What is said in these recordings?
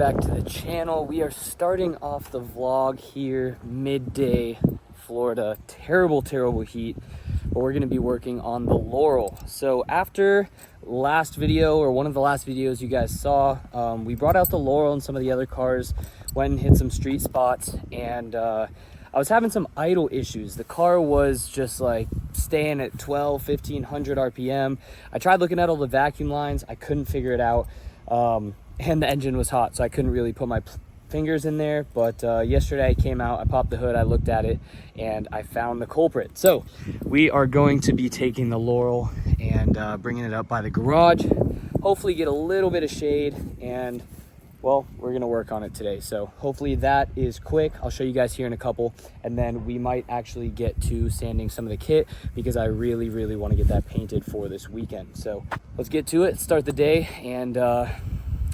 back to the channel. We are starting off the vlog here midday Florida. Terrible heat, but we're going to be working on the Laurel. So after last video, or one of the last videos you guys saw, we brought out the Laurel and some of the other cars, went and hit some street spots, and I was having some idle issues. The car was just like staying at 1500 RPM. I tried looking at all the vacuum lines. I couldn't figure it out. And the engine was hot, so I couldn't really put my fingers in there. But yesterday I came out, I popped the hood, I looked at it, and I found the culprit. So we are going to be taking the Laurel and bringing it up by the garage. Hopefully get a little bit of shade, and well, we're gonna work on it today. So hopefully that is quick. I'll show you guys here in a couple, and then we might actually get to sanding some of the kit because I really want to get that painted for this weekend. So let's get to it, start the day, and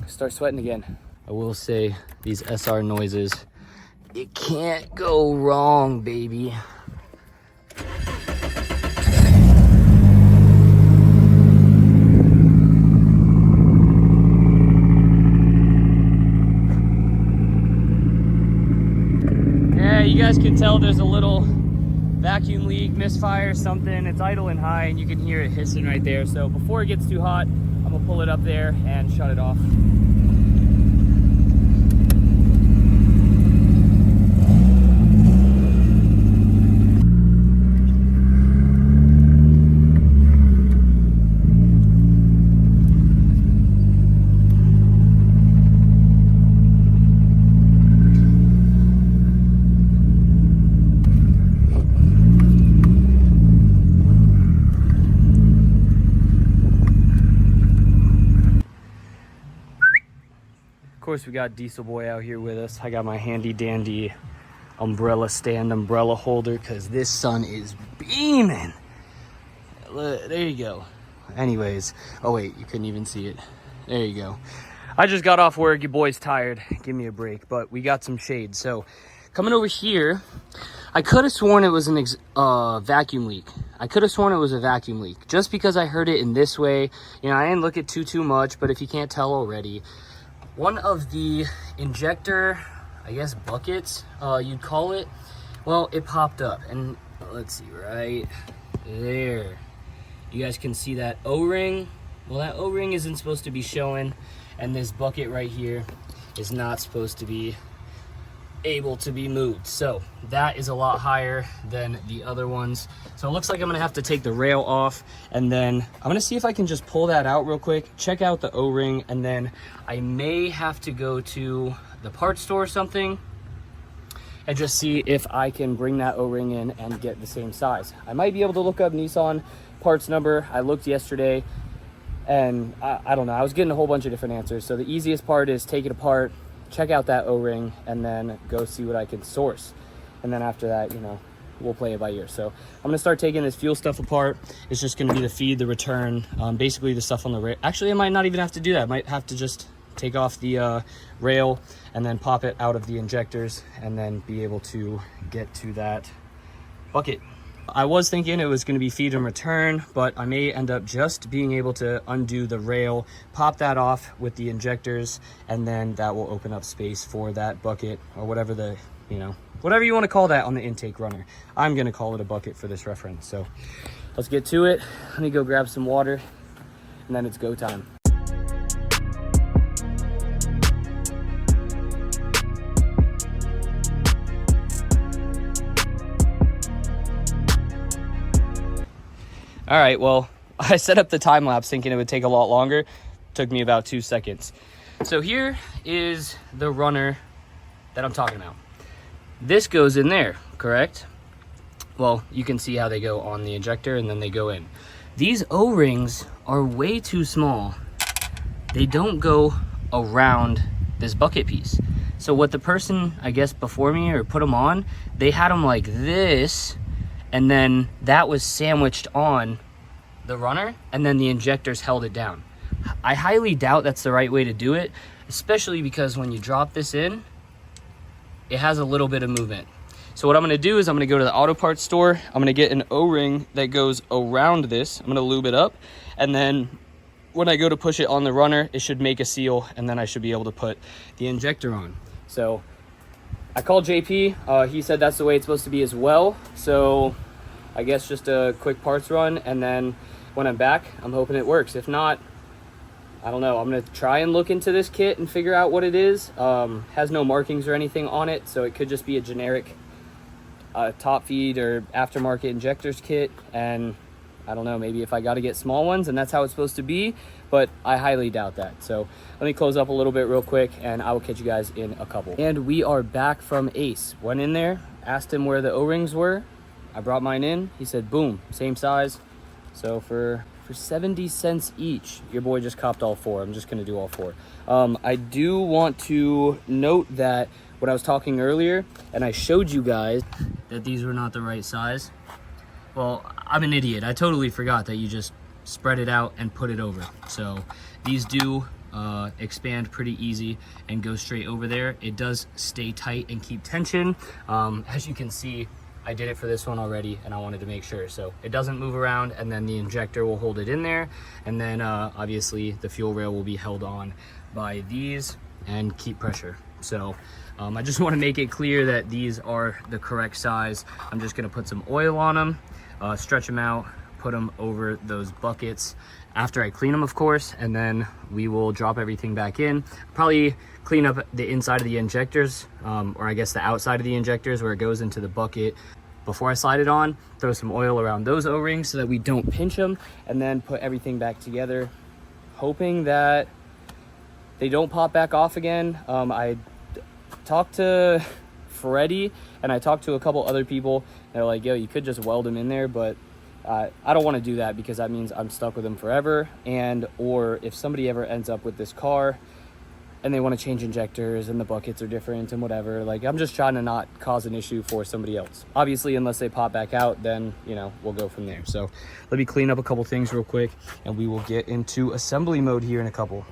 start sweating again. I will say these SR noises, it can't go wrong, baby. Yeah, you guys can tell there's a little vacuum leak, misfire, something. It's idle and high, and you can hear it hissing right there. So before it gets too hot, I'm gonna pull it up there and shut it off. Of course, we got Diesel Boy out here with us. I got my handy dandy umbrella stand, umbrella holder, because this sun is beaming. There you go. Anyways, oh wait, you couldn't even see it. There you go. I just got off work. Your boy's tired. Give me a break. But we got some shade. So coming over here, I could have sworn it was an vacuum leak. I could have sworn it was a vacuum leak just because I heard it in this way. You know, I didn't look at too much, but if you can't tell already, one of the injector, I guess buckets, you'd call it, well, it popped up. And let's see, right there. You guys can see that O-ring. Well, that O-ring isn't supposed to be showing, and this bucket right here is not supposed to be able to be moved. So that is a lot higher than the other ones. So it looks like I'm gonna have to take the rail off, and then I'm gonna see if I can just pull that out real quick, check out the O-ring, and then I may have to go to the parts store or something and just see if I can bring that O-ring in and get the same size. I might be able to look up Nissan parts number. I looked yesterday, and I don't know, I was getting a whole bunch of different answers. So the easiest part is take it apart, check out that O-ring, and then go see what I can source. And then after that, you know, we'll play it by ear. So I'm gonna start taking this fuel stuff apart. It's just gonna be the feed, the return, basically the stuff on the rail. Actually, I might not even have to do that. I might have to just take off the rail and then pop it out of the injectors and then be able to get to that bucket. I was thinking it was going to be feed and return, but I may end up just being able to undo the rail, pop that off with the injectors, and then that will open up space for that bucket, or whatever the, you know, whatever you want to call that on the intake runner. I'm going to call it a bucket for this reference. So let's get to it. Let me go grab some water, and then it's go time. All right, well, I set up the time lapse thinking it would take a lot longer. Took me about 2 seconds. So here is the runner that I'm talking about. This goes in there, correct? Well, you can see how they go on the injector and then they go in. These O-rings are way too small. They don't go around this bucket piece. So what the person, I guess, before me or put them on, they had them like this, and then that was sandwiched on the runner, and then the injectors held it down. I highly doubt that's the right way to do it, especially because when you drop this in, it has a little bit of movement. So what I'm gonna do is I'm gonna go to the auto parts store. I'm gonna get an O-ring that goes around this. I'm gonna lube it up, and then when I go to push it on the runner, it should make a seal, and then I should be able to put the injector on. So I called JP. He said that's the way it's supposed to be as well. So I guess just a quick parts run, and then when I'm back, I'm hoping it works. If not, I don't know. I'm gonna try and look into this kit and figure out what it is. Has no markings or anything on it, so it could just be a generic top feed or aftermarket injectors kit. And I don't know, maybe if I got to get small ones and that's how it's supposed to be, but I highly doubt that. So let me close up a little bit real quick, and I will catch you guys in a couple. And we are back from Ace. Went in there, asked him where the O-rings were. I brought mine in. He said, boom, same size. So for 70 cents each, your boy just copped all 4. I'm just gonna do all 4. I do want to note that when I was talking earlier and I showed you guys that these were not the right size, well, I'm an idiot. I totally forgot that you just spread it out and put it over. So these do expand pretty easy and go straight over there. It does stay tight and keep tension. As you can see, I did it for this one already, and I wanted to make sure. So it doesn't move around, and then the injector will hold it in there. And then obviously the fuel rail will be held on by these and keep pressure. So I just want to make it clear that these are the correct size. I'm just gonna put some oil on them, stretch them out, put them over those buckets after I clean them, of course, and then we will drop everything back in. Probably clean up the inside of the injectors, or I guess the outside of the injectors where it goes into the bucket before I slide it on. Throw some oil around those O-rings so that we don't pinch them, and then put everything back together, hoping that they don't pop back off again. I talked to Freddie and I talked to a couple other people. They're like, yo, you could just weld them in there, but I don't want to do that because that means I'm stuck with them forever. And or if somebody ever ends up with this car and they want to change injectors and the buckets are different and whatever, like, I'm just trying to not cause an issue for somebody else. Obviously, unless they pop back out, then, you know, we'll go from there. So let me clean up a couple things real quick and we will get into assembly mode here in a couple.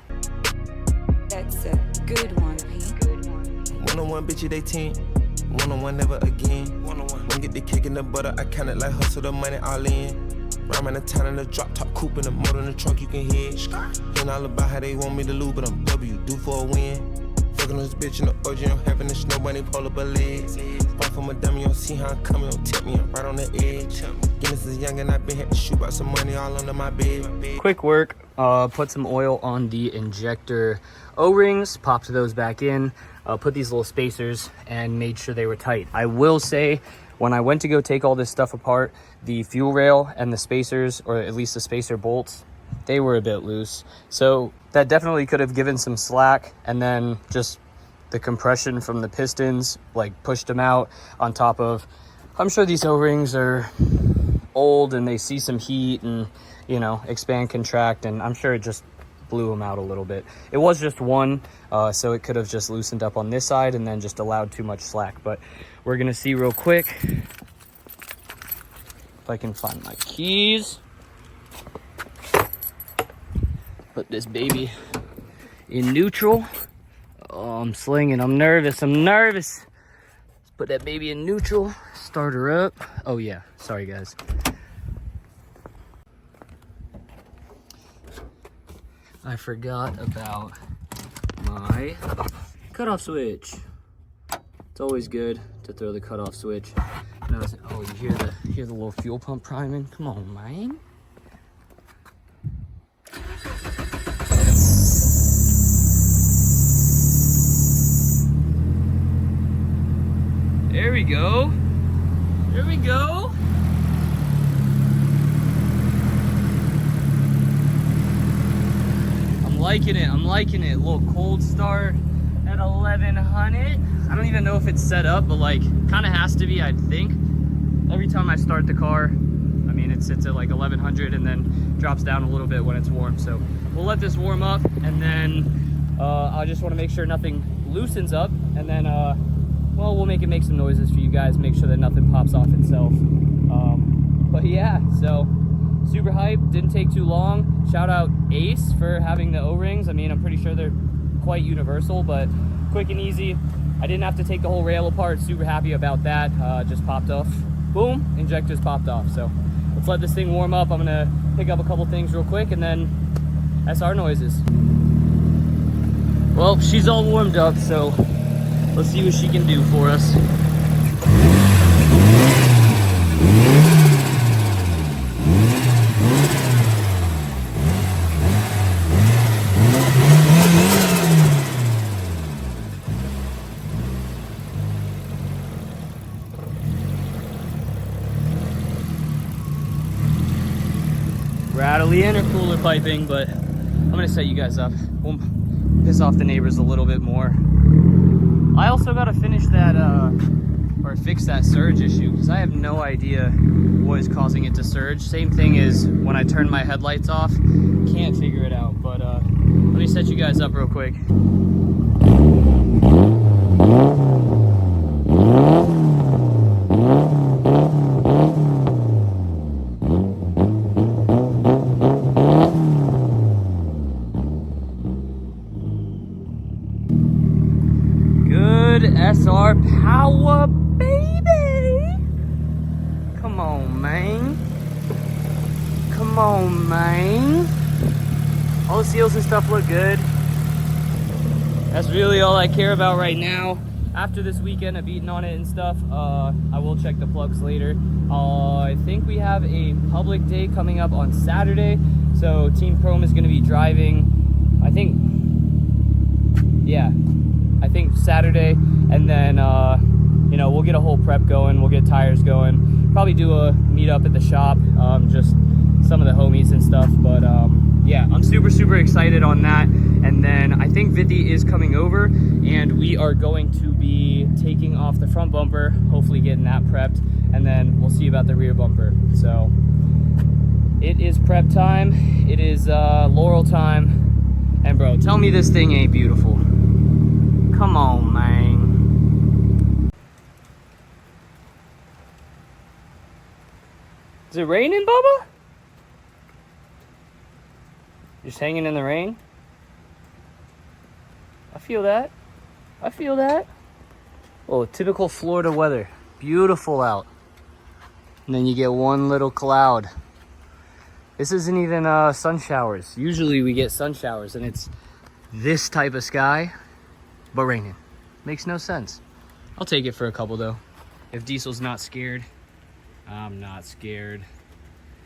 That's a good one, Pete. One-on-one, bitch, it 18. One-on-one, never again. One-on-one. When get the kick in the butter, I count it like hustle the money all in. Rhyme in the town in the drop top coupe in the motor in the trunk, you can hear. Ain't all about how they want me to lose, but I'm W, due for a win. Fucking this bitch in the orgy, I'm having this snow bunny, pull up her legs. Bought from a dummy, you don't see how I'm coming, don't tip me, I'm right on the edge. Guinness is young and I been had to shoot out some money all under my bed. Quick work, put some oil on the injector O-rings, popped those back in, put these little spacers and made sure they were tight. I will say, when I went to go take all this stuff apart, the fuel rail and the spacers, or at least the spacer bolts, they were a bit loose. So that definitely could have given some slack, and then just the compression from the pistons like pushed them out on top of, I'm sure these O-rings are old and they see some heat and, you know, expand, contract, and I'm sure it just blew them out a little bit. It was just one, so it could have just loosened up on this side and then just allowed too much slack. But we're gonna see real quick if I can find my keys. Put this baby in neutral. Oh, I'm slinging, I'm nervous. Let's put that baby in neutral, start her up. Oh yeah, sorry guys. I forgot about my cutoff switch. It's always good to throw the cutoff switch. Oh, you hear the little fuel pump priming? Come on, man. There we go. There we go. I'm liking it. A little cold start at 1100. I don't even know if it's set up, but like kind of has to be, I think. Every time I start the car, I mean, it sits at like 1100 and then drops down a little bit when it's warm. So we'll let this warm up, and then I just want to make sure nothing loosens up, and then well, we'll make some noises for you guys, make sure that nothing pops off itself. But yeah, so super hyped, didn't take too long. Shout out Ace for having the O-rings. I mean, I'm pretty sure they're quite universal, but quick and easy. I didn't have to take the whole rail apart. Super happy about that. Just popped off. Boom, injectors popped off. So let's let this thing warm up. I'm gonna pick up a couple things real quick and then SR noises. Well, she's all warmed up, so let's see what she can do for us. Rattly intercooler piping, but I'm gonna set you guys up. We'll piss off the neighbors a little bit more. I also gotta finish that or fix that surge issue, because I have no idea what is causing it to surge. Same thing is when I turn my headlights off, can't figure it out. But let me set you guys up real quick. SR power, baby. Come on, man. Come on, man. All the seals and stuff look good. That's really all I care about right now. After this weekend of beating on it and stuff, I will check the plugs later. I think we have a public day coming up on Saturday. So Team Chrome is going to be driving, I think Saturday, and then you know, we'll get a whole prep going, we'll get tires going, probably do a meetup at the shop, just some of the homies and stuff. But yeah, I'm super excited on that. And then I think Vithi is coming over, and we are going to be taking off the front bumper, hopefully getting that prepped, and then we'll see about the rear bumper. So it is prep time, it is Laurel time. And bro, tell me this thing ain't beautiful. Come on, man. Is it raining, Bubba? Just hanging in the rain? I feel that. I feel that. Oh, typical Florida weather. Beautiful out. And then you get one little cloud. This isn't even sun showers. Usually we get sun showers and it's this type of sky, but raining. Makes no sense. I'll take it for a couple though. If Diesel's not scared, I'm not scared.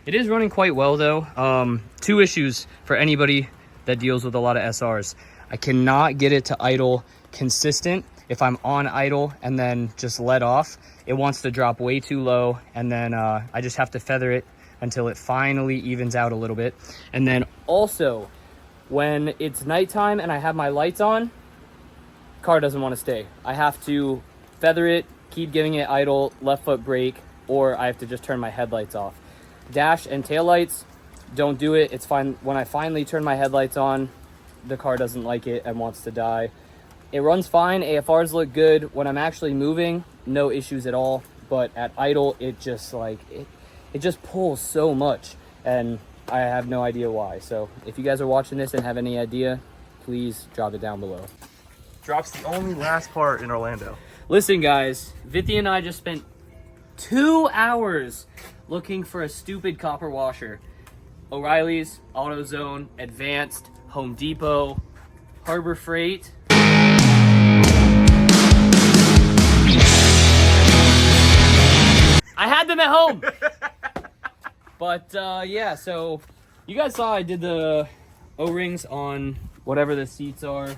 It is running quite well though. Two issues for anybody that deals with a lot of SRs. I cannot get it to idle consistent. If I'm on idle and then just let off, it wants to drop way too low, and then I just have to feather it until it finally evens out a little bit. And then also, when it's nighttime and I have my lights on, car doesn't want to stay. I have to feather it, keep giving it idle, left foot brake, or I have to just turn my headlights off. Dash and tail lights, don't do it. It's fine. When I finally turn my headlights on, the car doesn't like it and wants to die. It runs fine. AFRs look good. When I'm actually moving, no issues at all. But at idle, it just like, it just pulls so much, and I have no idea why. So if you guys are watching this and have any idea, please drop it down below. Drop's the only last part in Orlando. Listen guys, Vithi and I just spent 2 hours looking for a stupid copper washer. O'Reilly's, AutoZone, Advanced, Home Depot, Harbor Freight. I had them at home. But yeah, so you guys saw I did the O-rings on whatever the seats are.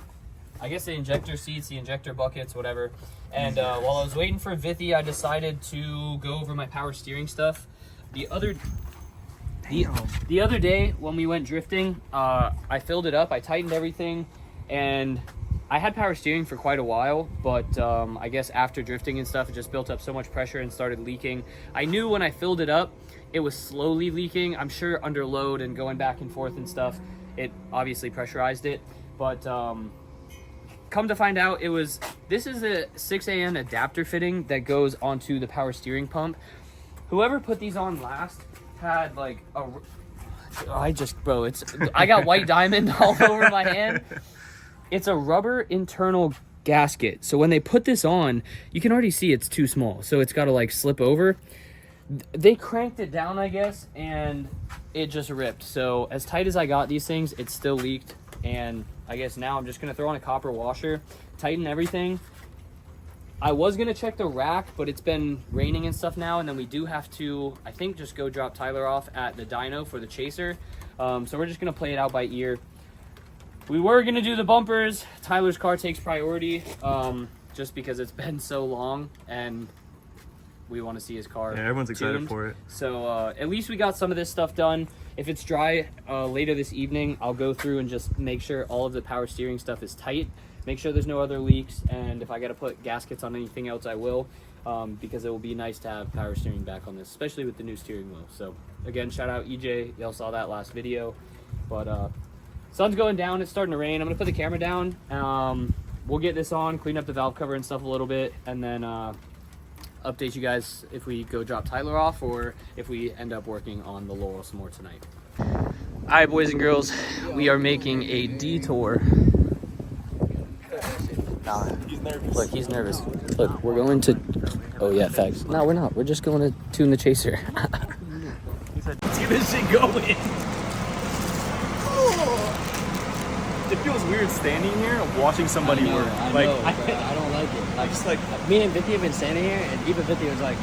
I guess the injector seats, the injector buckets, whatever. And while I was waiting for Vithi, I decided to go over my power steering stuff. The other day when we went drifting, I filled it up, I tightened everything, and I had power steering for quite a while, but I guess after drifting and stuff, it just built up so much pressure and started leaking. I knew when I filled it up, it was slowly leaking. I'm sure under load and going back and forth and stuff, it obviously pressurized it, but come to find out, this is a 6AN adapter fitting that goes onto the power steering pump. Whoever put these on last had like I got white diamond all over my hand. It's a rubber internal gasket. So when they put this on, you can already see it's too small. So it's got to like slip over. They cranked it down, I guess, and it just ripped. So as tight as I got these things, it still leaked. And I guess now I'm just gonna throw on a copper washer, tighten everything. I was gonna check the rack, but it's been raining and stuff now, and then we do have to, I think, just go drop Tyler off at the dyno for the chaser. So we're just gonna play it out by ear. We were gonna do the bumpers. Tyler's car takes priority, just because it's been so long and we want to see his car. Yeah, everyone's excited tuned. for it. So at least we got some of this stuff done. If it's dry later this evening, I'll go through and just make sure all of the power steering stuff is tight. Make sure there's no other leaks, and if I got to put gaskets on anything else, I will, because it will be nice to have power steering back on this, especially with the new steering wheel. So again, shout out EJ. Y'all saw that last video. But sun's going down. It's starting to rain. I'm gonna put the camera down. We'll get this on, clean up the valve cover and stuff a little bit, and then update you guys if we go drop Tyler off or if we end up working on the Laurel some more tonight. All right, boys and girls, we are making a detour. Nah, He's nervous. look, he's nervous. Look, we're going to, oh yeah, facts. No, we're not. We're just going to tune the chaser. He said, let's get this shit going. It feels weird standing here and watching somebody work. I Like, know, but I don't like it. I'm just like, Me and Vicky have been standing here, and even Vicky was like,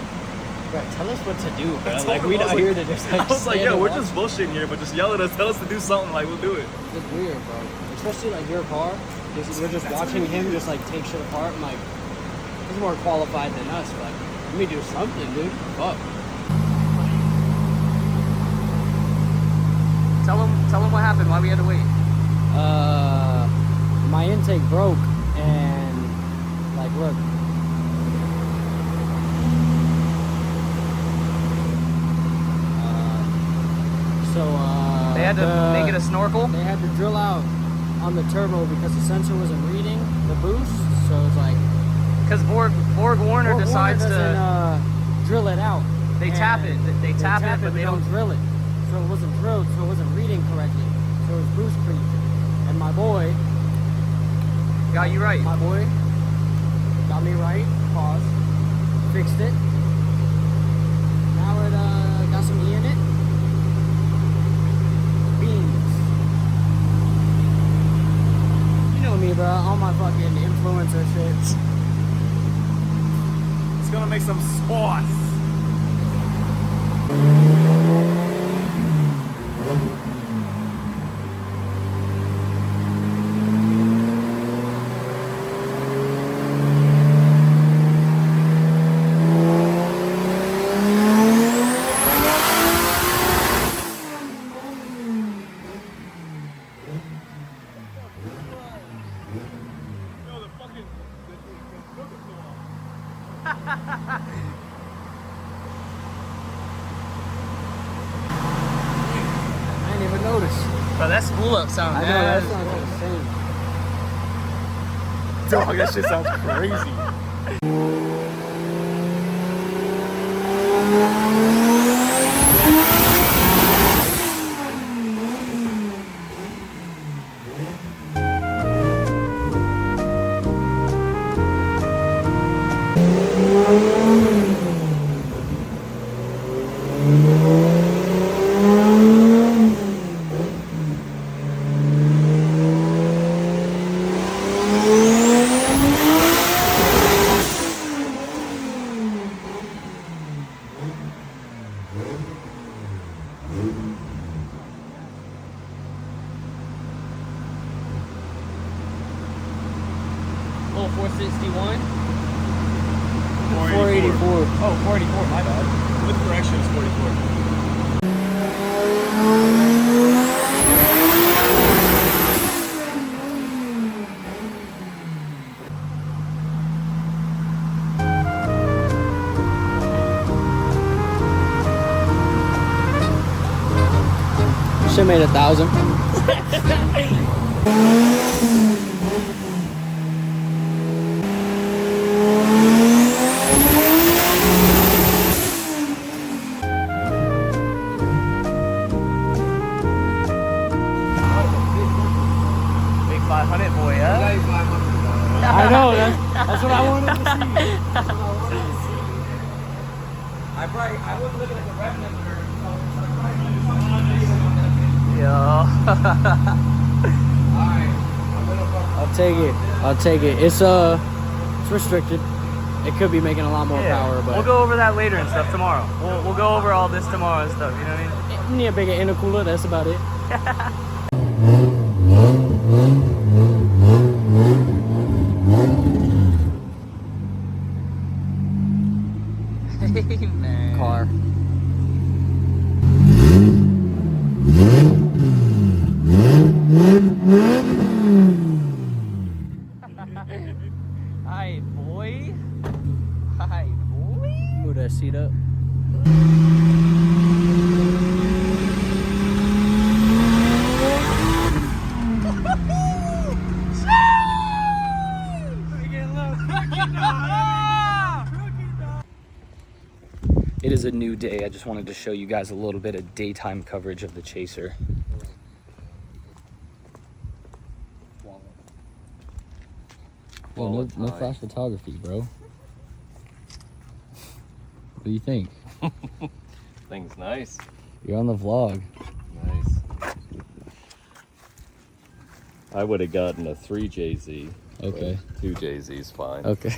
"Bro, tell us what to do, bro. I Like, told we're him, I not was here like- to just like I was like, stand yo, and we're watch." just bullshitting here, but just yell at us, tell us to do something, like, we'll do it. It's weird, bro. Especially like your car. We're just watching him just like take shit apart. I'm like, he's more qualified than us, but let me do something, dude. Fuck. Tell him what happened, why we had to wait. My intake broke, and like, look. They had to make it a snorkel. They had to drill out on the turbo because the sensor wasn't reading the boost, so it's like Because Borg Warner Borg decides Warner to, doesn't, drill it out. they tap it. And They tap it, but they don't. drill it. So it wasn't drilled, so it wasn't reading correctly. So it was boost creep. And my boy Got you right. got me right, pause, fixed it. Now it got some E in it. Beans. You know me, bro. All my fucking influencer shit. It's gonna make some sauce. I didn't even notice. Bro, that spool up sound I know, bad. that's not the same. Dog, that shit sounds crazy. Oh, 461. 484. Oh, 44. My bad. With corrections, 44. Should have made 1,000. Big 500 boy, huh? I know, that's what I wanted to see. I wasn't looking at the rev limiter. Yo. I'll take it. It's restricted. It could be making a lot more power, but we'll go over that later and stuff tomorrow. We'll go over all this tomorrow and stuff, you know what I mean? need a bigger intercooler, that's about it. Hey, man. Car. Hi, boy. Hi, boy. Move that seat up. It is a new day. I just wanted to show you guys a little bit of daytime coverage of the Chaser. Yo, no flash photography, bro. What do you think? Thing's nice. You're on the vlog. Nice. I would have gotten a 3 JZ. Okay. 2 JZ's fine. Okay.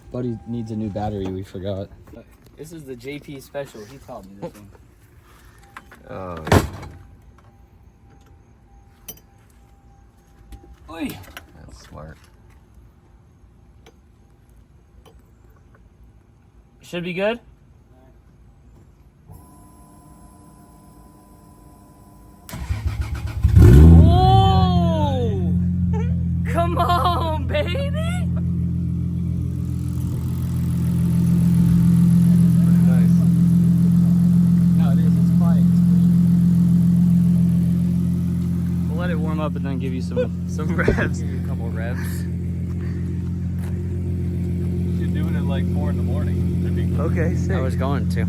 Buddy needs a new battery, we forgot. This is the JP special. He taught me this one. Oh, Oy. that's smart. Should be good. Whoa! Come on, baby! Nice. No, it is. It's quiet. We'll let it warm up and then give you some revs. Give you a couple revs. You're doing it like 4 in the morning. Okay, sick. I was going to.